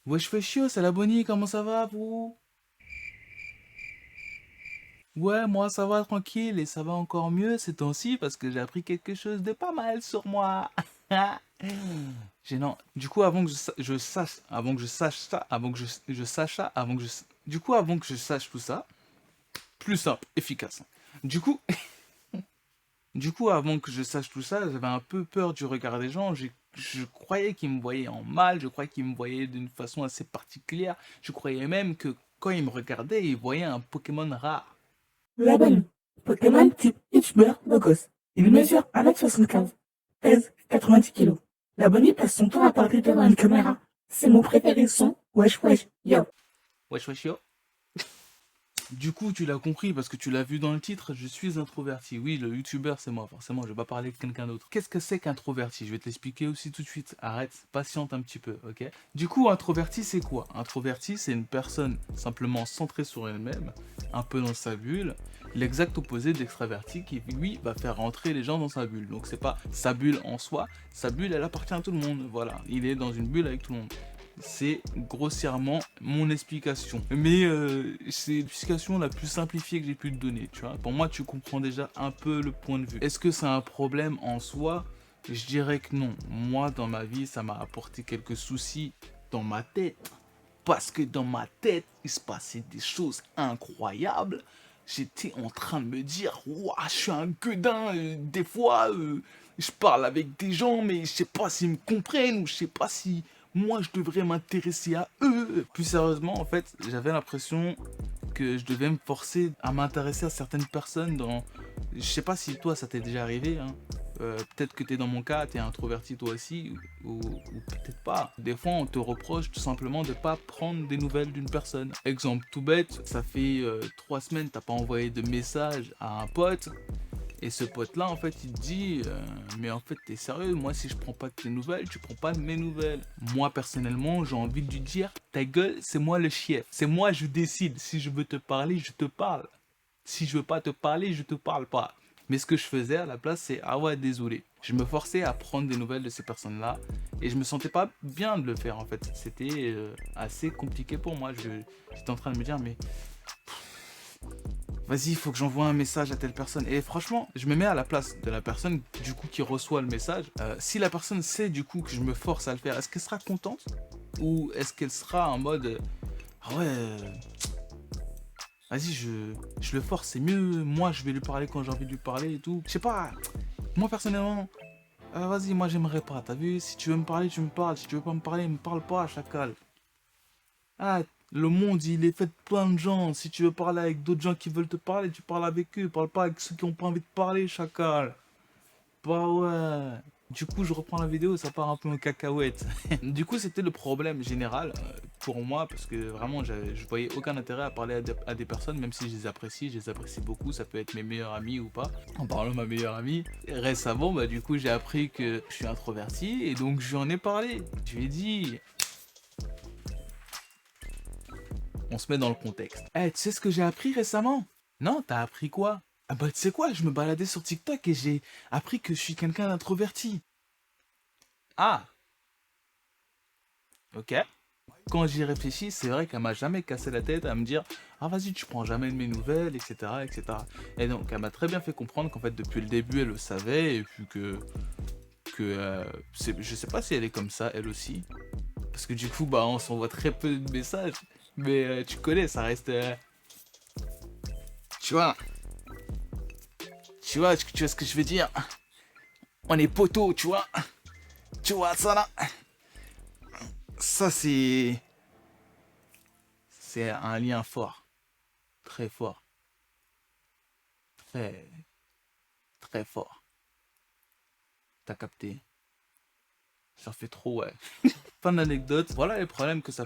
Wesh, fais chiot, c'est la Bonnie, comment ça va, vous? Ouais, moi ça va tranquille et ça va encore mieux ces temps-ci parce que j'ai appris quelque chose de pas mal sur moi. Gênant. Du coup, avant que je sache, avant que je sache ça, avant que je sache ça, avant que du coup, avant que je sache tout ça, plus simple, efficace. Du coup, avant que je sache tout ça, j'avais un peu peur du regard des gens. Je croyais qu'ils me voyaient en mal, je croyais qu'ils me voyaient d'une façon assez particulière. Je croyais même que quand ils me regardaient, ils voyaient un Pokémon rare. La bonne. Pokémon type youtubeur beau gosse. Il mesure 1m75, pèse 90 kilos. La bonne passe son temps à parler devant une caméra. Ses mots préférés sont wesh wesh yo. Wesh wesh yo. Du coup, tu l'as compris parce que tu l'as vu dans le titre, je suis introverti. Oui, le youtubeur, c'est moi, forcément, je vais pas parler de quelqu'un d'autre. Qu'est-ce que c'est qu'introverti? Je vais te l'expliquer aussi tout de suite. Arrête, patiente un petit peu, ok? Du coup, introverti, c'est quoi? Introverti, c'est une personne simplement centrée sur elle-même, un peu dans sa bulle. L'exact opposé d'extraverti qui, lui, va faire rentrer les gens dans sa bulle. Donc, c'est pas sa bulle en soi, sa bulle, elle appartient à tout le monde. Voilà, il est dans une bulle avec tout le monde. C'est grossièrement mon explication. Mais c'est l'explication la plus simplifiée que j'ai pu te donner, tu vois. Pour moi, tu comprends déjà un peu le point de vue. Est-ce que c'est un problème en soi? Je dirais que non. Moi, dans ma vie, ça m'a apporté quelques soucis dans ma tête. Parce que dans ma tête, il se passait des choses incroyables. J'étais en train de me dire, ouah, je suis un gueudin. Des fois, je parle avec des gens, mais je sais pas s'ils me comprennent ou je sais pas si moi je devrais m'intéresser à eux. Plus sérieusement, en fait, j'avais l'impression que je devais me forcer à m'intéresser à certaines personnes dans... Je sais pas si toi ça t'est déjà arrivé, hein. Peut-être que t'es dans mon cas, t'es introverti toi aussi, ou peut-être pas. Des fois, on te reproche tout simplement de pas prendre des nouvelles d'une personne. Exemple tout bête, ça fait 3 semaines, t'as pas envoyé de message à un pote, et ce pote-là, en fait, il te dit mais en fait, t'es sérieux? Moi, si je prends pas de tes nouvelles, tu prends pas de mes nouvelles. Moi, personnellement, j'ai envie de lui dire ta gueule, c'est moi le chef. C'est moi, je décide. Si je veux te parler, je te parle. Si je veux pas te parler, je te parle pas. Mais ce que je faisais à la place, c'est ah ouais, désolé. Je me forçais à prendre des nouvelles de ces personnes-là et je me sentais pas bien de le faire en fait. C'était assez compliqué pour moi. J'étais en train de me dire mais vas-y, il faut que j'envoie un message à telle personne. Et franchement, je me mets à la place de la personne du coup qui reçoit le message. Si la personne sait du coup que je me force à le faire, est-ce qu'elle sera contente? Ou est-ce qu'elle sera en mode ah ouais, vas-y, je le force, c'est mieux. Moi, je vais lui parler quand j'ai envie de lui parler et tout. Je sais pas, moi personnellement, vas-y, moi j'aimerais pas. T'as vu, si tu veux me parler, tu me parles. Si tu veux pas me parler, me parle pas, chacal. Ah, le monde, il est fait de plein de gens. Si tu veux parler avec d'autres gens qui veulent te parler, tu parles avec eux. Parle pas avec ceux qui ont pas envie de parler, chacal. Bah ouais. Du coup, je reprends la vidéo, ça part un peu en cacahuète. Du coup, c'était le problème général pour moi, parce que vraiment, je voyais aucun intérêt à parler à des personnes, même si je les apprécie beaucoup, ça peut être mes meilleurs amis ou pas. En parlant de ma meilleure amie, récemment, bah du coup, j'ai appris que je suis introverti, et donc je lui en ai parlé. Je lui ai dit, on se met dans le contexte. Eh, tu sais ce que j'ai appris récemment? Non, t'as appris quoi? Ah bah tu sais quoi, je me baladais sur TikTok et j'ai appris que je suis quelqu'un d'introverti. Ah, ok. Quand j'y réfléchis, c'est vrai qu'elle m'a jamais cassé la tête à me dire ah vas-y tu prends jamais de mes nouvelles, etc. etc. Et donc elle m'a très bien fait comprendre qu'en fait depuis le début elle le savait et puis je sais pas si elle est comme ça elle aussi. Parce que du coup bah on s'envoie très peu de messages. Mais tu connais, ça reste... tu vois, tu vois ce que je veux dire? On est poteau, tu vois? Tu vois ça là? Ça c'est un lien fort, très fort, très très fort. T'as capté? Ça fait trop, ouais. Fin d'anecdote, voilà les problèmes que ça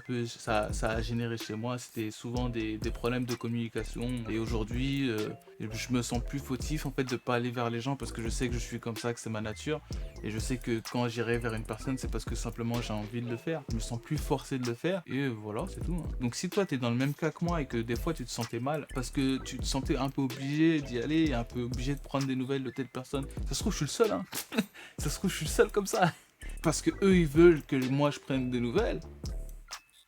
a généré chez moi. C'était souvent des problèmes de communication. Et aujourd'hui, je me sens plus fautif en fait de pas aller vers les gens parce que je sais que je suis comme ça, que c'est ma nature. Et je sais que quand j'irai vers une personne, c'est parce que simplement j'ai envie de le faire. Je me sens plus forcé de le faire. Et voilà, c'est tout, hein. Donc si toi t'es dans le même cas que moi et que des fois tu te sentais mal parce que tu te sentais un peu obligé d'y aller, un peu obligé de prendre des nouvelles de telle personne, ça se trouve je suis le seul, hein. Ça se trouve je suis le seul comme ça. Parce que eux ils veulent que moi je prenne des nouvelles.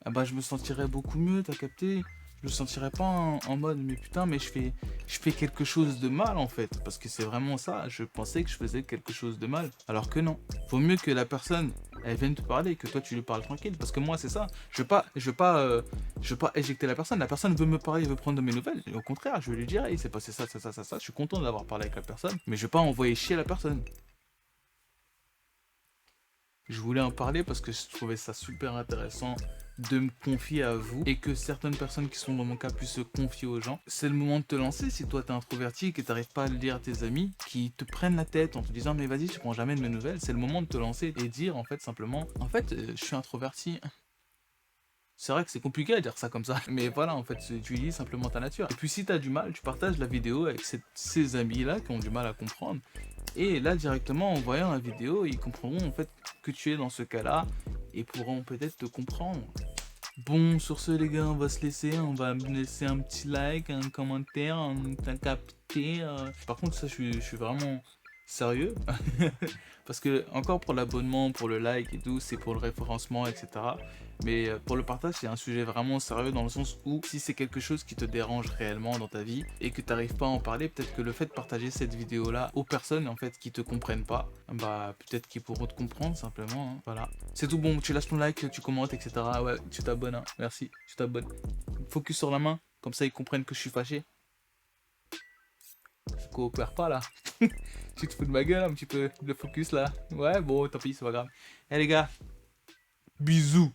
ah bah je me sentirais beaucoup mieux, t'as capté? Je me sentirais pas en mode mais putain mais je fais quelque chose de mal en fait. Parce que c'est vraiment ça, je pensais que je faisais quelque chose de mal. Alors que non. Vaut mieux que la personne elle vienne te parler, que toi tu lui parles tranquille. Parce que moi c'est ça. Je veux pas éjecter la personne. La personne veut me parler, veut prendre de mes nouvelles. Et au contraire, je vais lui dire, hey, c'est passé ça, ça, ça, ça, ça. Je suis content d'avoir parlé avec la personne. Mais je vais pas envoyer chier la personne. Je voulais en parler parce que je trouvais ça super intéressant de me confier à vous et que certaines personnes qui sont dans mon cas puissent se confier aux gens. C'est le moment de te lancer si toi t'es introverti et que t'arrives pas à le dire à tes amis qui te prennent la tête en te disant mais vas-y tu prends jamais de mes nouvelles. C'est le moment de te lancer et dire en fait simplement en fait je suis introverti. C'est vrai que c'est compliqué à dire ça comme ça, mais voilà, en fait, tu dis simplement ta nature. Et puis si t'as du mal, tu partages la vidéo avec ces amis-là qui ont du mal à comprendre. Et là, directement, en voyant la vidéo, ils comprendront en fait que tu es dans ce cas-là et pourront peut-être te comprendre. Bon, sur ce, les gars, on va se laisser. On va me laisser un petit like, un commentaire, un capté. Par contre, ça, je suis vraiment sérieux. Parce que, encore pour l'abonnement, pour le like et tout, c'est pour le référencement, etc. Mais pour le partage, c'est un sujet vraiment sérieux dans le sens où si c'est quelque chose qui te dérange réellement dans ta vie et que tu n'arrives pas à en parler, peut-être que le fait de partager cette vidéo-là aux personnes en fait qui te comprennent pas, bah peut-être qu'ils pourront te comprendre simplement. Hein. Voilà. C'est tout bon, tu lâches ton like, tu commentes, etc. Ouais, tu t'abonnes, hein. Merci, tu t'abonnes. Focus sur la main, comme ça ils comprennent que je suis fâché. Je coopère pas là. Tu te fous de ma gueule un petit peu, le focus là. Ouais, bon, tant pis, c'est pas grave. Eh les gars, bisous.